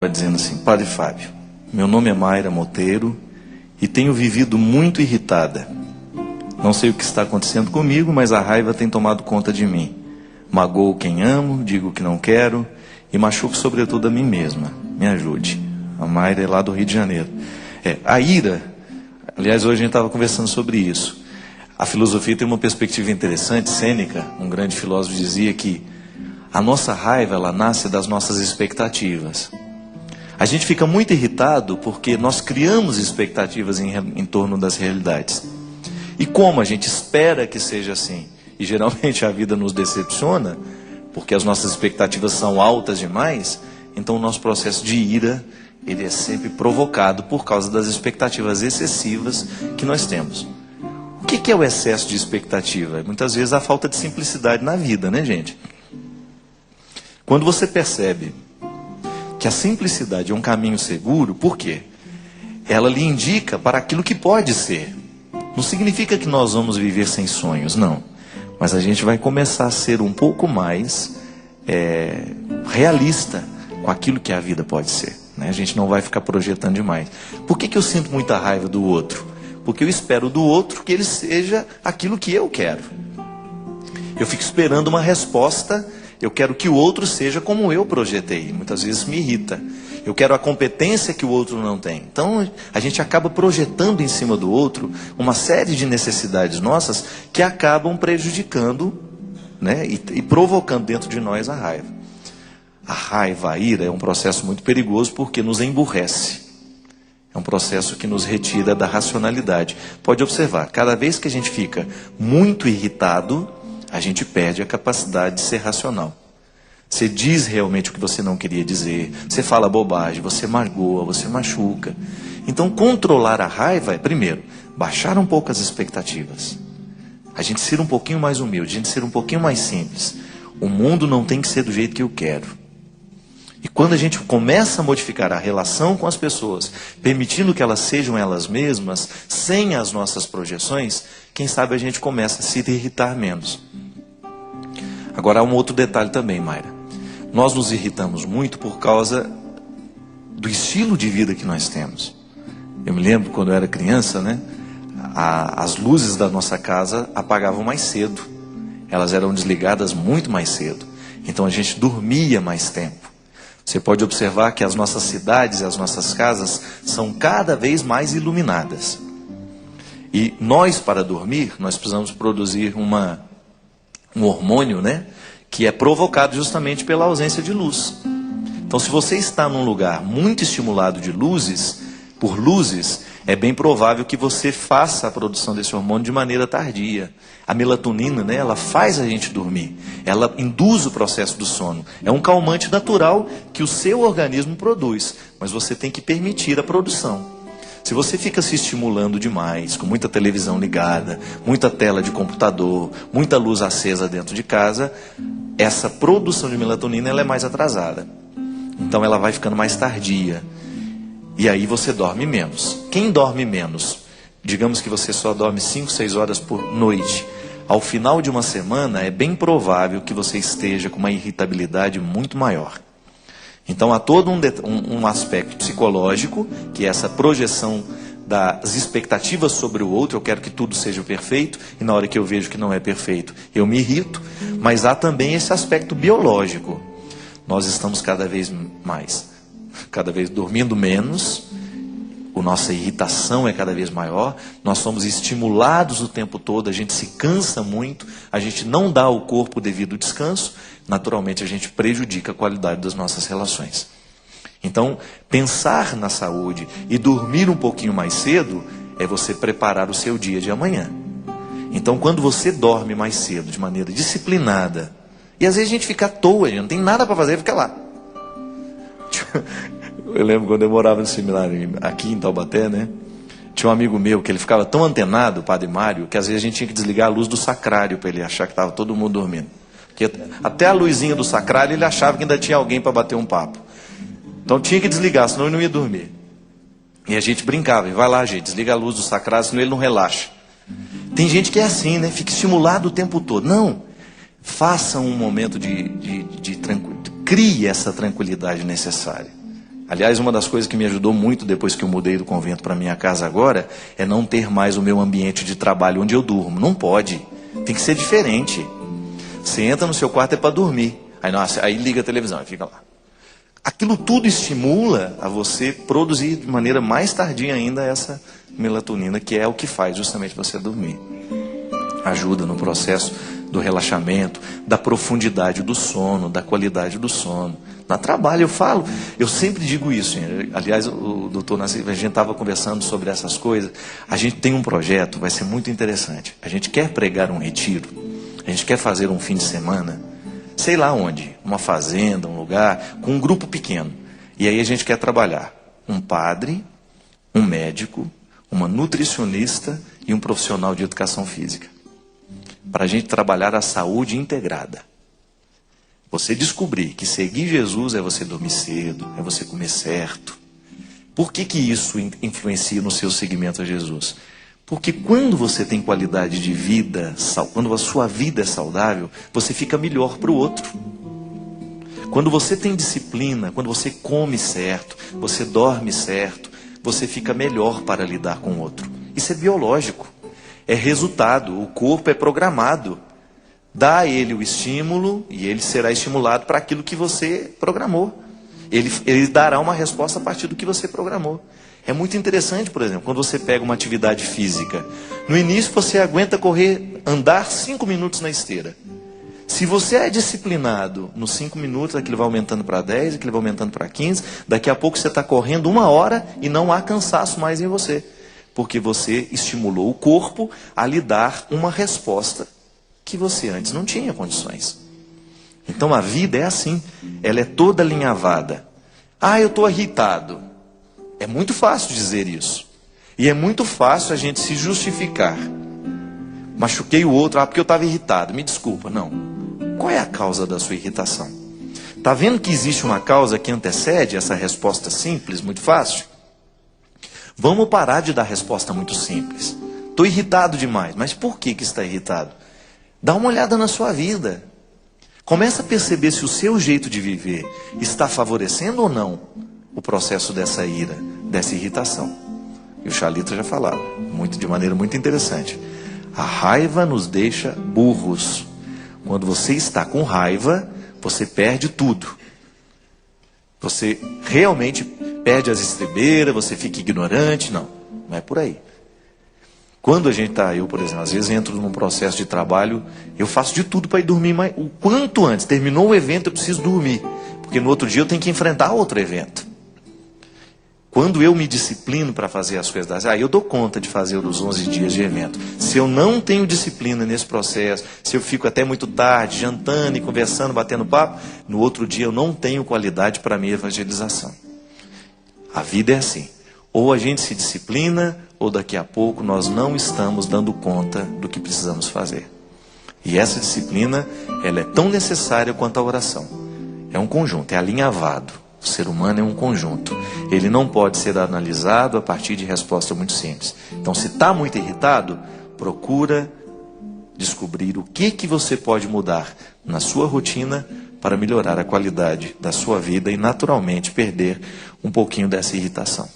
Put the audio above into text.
Vai dizendo assim: Padre Fábio, meu nome é Mayra Monteiro e tenho vivido muito irritada. Não sei o que está acontecendo comigo, mas a raiva tem tomado conta de mim. Magoo quem amo, digo que não quero e machuco sobretudo a mim mesma. Me ajude. A Mayra é lá do Rio de Janeiro. A ira, aliás, hoje a gente estava conversando sobre isso. A filosofia tem uma perspectiva interessante. Sêneca, um grande filósofo, dizia que a nossa raiva, ela nasce das nossas expectativas. A gente fica muito irritado porque nós criamos expectativas em torno das realidades. E como a gente espera que seja assim, e geralmente a vida nos decepciona, porque as nossas expectativas são altas demais, então o nosso processo de ira, ele é sempre provocado por causa das expectativas excessivas que nós temos. O que é o excesso de expectativa? Muitas vezes a falta de simplicidade na vida, né, gente? Quando você percebe que a simplicidade é um caminho seguro, por quê? Ela lhe indica para aquilo que pode ser. Não significa que nós vamos viver sem sonhos, não. Mas a gente vai começar a ser um pouco mais realista com aquilo que a vida pode ser, né? A gente não vai ficar projetando demais. Por que eu sinto muita raiva do outro? Porque eu espero do outro que ele seja aquilo que eu quero. Eu fico esperando uma resposta. Eu quero que o outro seja como eu projetei. Muitas vezes me irrita. Eu quero a competência que o outro não tem. Então a gente acaba projetando em cima do outro uma série de necessidades nossas que acabam prejudicando, né, e provocando dentro de nós a raiva. A raiva, a ira é um processo muito perigoso porque nos emburrece. É um processo que nos retira da racionalidade. Pode observar, cada vez que a gente fica muito irritado, a gente perde a capacidade de ser racional. Você diz realmente o que você não queria dizer, você fala bobagem, você magoa, você machuca. Então, controlar a raiva é, primeiro, baixar um pouco as expectativas. A gente ser um pouquinho mais humilde, a gente ser um pouquinho mais simples. O mundo não tem que ser do jeito que eu quero. E quando a gente começa a modificar a relação com as pessoas, permitindo que elas sejam elas mesmas, sem as nossas projeções, quem sabe a gente começa a se irritar menos. Agora há um outro detalhe também, Mayra. Nós nos irritamos muito por causa do estilo de vida que nós temos. Eu me lembro quando eu era criança, né? As luzes da nossa casa apagavam mais cedo. Elas eram desligadas muito mais cedo. Então a gente dormia mais tempo. Você pode observar que as nossas cidades e as nossas casas são cada vez mais iluminadas. E nós, para dormir, nós precisamos produzir um hormônio, né, que é provocado justamente pela ausência de luz. Então, se você está num lugar muito estimulado de luzes, por luzes, é bem provável que você faça a produção desse hormônio de maneira tardia. A melatonina, né, ela faz a gente dormir. Ela induz o processo do sono. É um calmante natural que o seu organismo produz, mas você tem que permitir a produção. Se você fica se estimulando demais, com muita televisão ligada, muita tela de computador, muita luz acesa dentro de casa, essa produção de melatonina ela é mais atrasada. Então ela vai ficando mais tardia. E aí você dorme menos. Quem dorme menos? Digamos que você só dorme 5, 6 horas por noite. Ao final de uma semana, é bem provável que você esteja com uma irritabilidade muito maior. Então há todo um aspecto psicológico, que é essa projeção das expectativas sobre o outro. Eu quero que tudo seja perfeito, e na hora que eu vejo que não é perfeito, eu me irrito. Mas há também esse aspecto biológico. Nós estamos cada vez dormindo menos, a nossa irritação é cada vez maior, nós somos estimulados o tempo todo, a gente se cansa muito, a gente não dá ao corpo o devido descanso, naturalmente a gente prejudica a qualidade das nossas relações. Então, pensar na saúde e dormir um pouquinho mais cedo é você preparar o seu dia de amanhã. Então, quando você dorme mais cedo, de maneira disciplinada, e às vezes a gente fica à toa, a gente não tem nada para fazer, fica lá. Eu lembro quando eu morava no seminário aqui em Taubaté, né? Tinha um amigo meu que ele ficava tão antenado, o Padre Mário, que às vezes a gente tinha que desligar a luz do sacrário para ele achar que estava todo mundo dormindo. Porque até a luzinha do sacrário ele achava que ainda tinha alguém para bater um papo. Então tinha que desligar, senão ele não ia dormir. E a gente brincava, e vai lá, gente, desliga a luz do sacrário, senão ele não relaxa. Tem gente que é assim, né? Fica estimulado o tempo todo. Não, faça um momento de tranquilidade, crie essa tranquilidade necessária. Aliás, uma das coisas que me ajudou muito depois que eu mudei do convento para minha casa agora, é não ter mais o meu ambiente de trabalho onde eu durmo. Não pode. Tem que ser diferente. Você entra no seu quarto é para dormir. Aí, nossa, aí liga a televisão e fica lá. Aquilo tudo estimula a você produzir de maneira mais tardia ainda essa melatonina, que é o que faz justamente você dormir. Ajuda no processo do relaxamento, da profundidade do sono, da qualidade do sono. Na trabalho eu sempre digo isso. Aliás, o doutor Nassi, a gente estava conversando sobre essas coisas. A gente tem um projeto, vai ser muito interessante. A gente quer pregar um retiro, a gente quer fazer um fim de semana, sei lá onde, uma fazenda, um lugar, com um grupo pequeno. E aí a gente quer trabalhar um padre, um médico, uma nutricionista e um profissional de educação física. Para a gente trabalhar a saúde integrada. Você descobrir que seguir Jesus é você dormir cedo, é você comer certo. Por que isso influencia no seu seguimento a Jesus? Porque quando você tem qualidade de vida, quando a sua vida é saudável, você fica melhor para o outro. Quando você tem disciplina, quando você come certo, você dorme certo, você fica melhor para lidar com o outro. Isso é biológico. É resultado, o corpo é programado. Dá a ele o estímulo e ele será estimulado para aquilo que você programou. Ele dará uma resposta a partir do que você programou. É muito interessante, por exemplo, quando você pega uma atividade física. No início você aguenta andar 5 minutos na esteira. Se você é disciplinado nos 5 minutos, aquilo vai aumentando para 10, aquilo vai aumentando para 15. Daqui a pouco você está correndo 1 hora e não há cansaço mais em você. Porque você estimulou o corpo a lhe dar uma resposta que você antes não tinha condições. Então a vida é assim, ela é toda alinhavada. Ah, eu estou irritado. É muito fácil dizer isso. E é muito fácil a gente se justificar. Machuquei o outro, porque eu estava irritado, me desculpa. Não. Qual é a causa da sua irritação? Está vendo que existe uma causa que antecede essa resposta simples, muito fácil? Vamos parar de dar resposta muito simples. Estou irritado demais, mas por que está irritado? Dá uma olhada na sua vida. Começa a perceber se o seu jeito de viver está favorecendo ou não o processo dessa ira, dessa irritação. E o Chalita já falava, de maneira muito interessante. A raiva nos deixa burros. Quando você está com raiva, você perde tudo. Você realmente perde as estribeiras, você fica ignorante. Não é por aí. Quando a gente está, eu por exemplo, às vezes entro num processo de trabalho, eu faço de tudo para ir dormir o quanto antes. Terminou o evento, eu preciso dormir. Porque no outro dia eu tenho que enfrentar outro evento. Quando eu me disciplino para fazer as coisas, eu dou conta de fazer os 11 dias de evento. Se eu não tenho disciplina nesse processo, se eu fico até muito tarde, jantando e conversando, batendo papo, no outro dia eu não tenho qualidade para a minha evangelização. A vida é assim. Ou a gente se disciplina, ou daqui a pouco nós não estamos dando conta do que precisamos fazer. E essa disciplina, ela é tão necessária quanto a oração. É um conjunto, é alinhavado. O ser humano é um conjunto. Ele não pode ser analisado a partir de resposta muito simples. Então, se está muito irritado, procura descobrir o que você pode mudar na sua rotina para melhorar a qualidade da sua vida e, naturalmente, perder um pouquinho dessa irritação.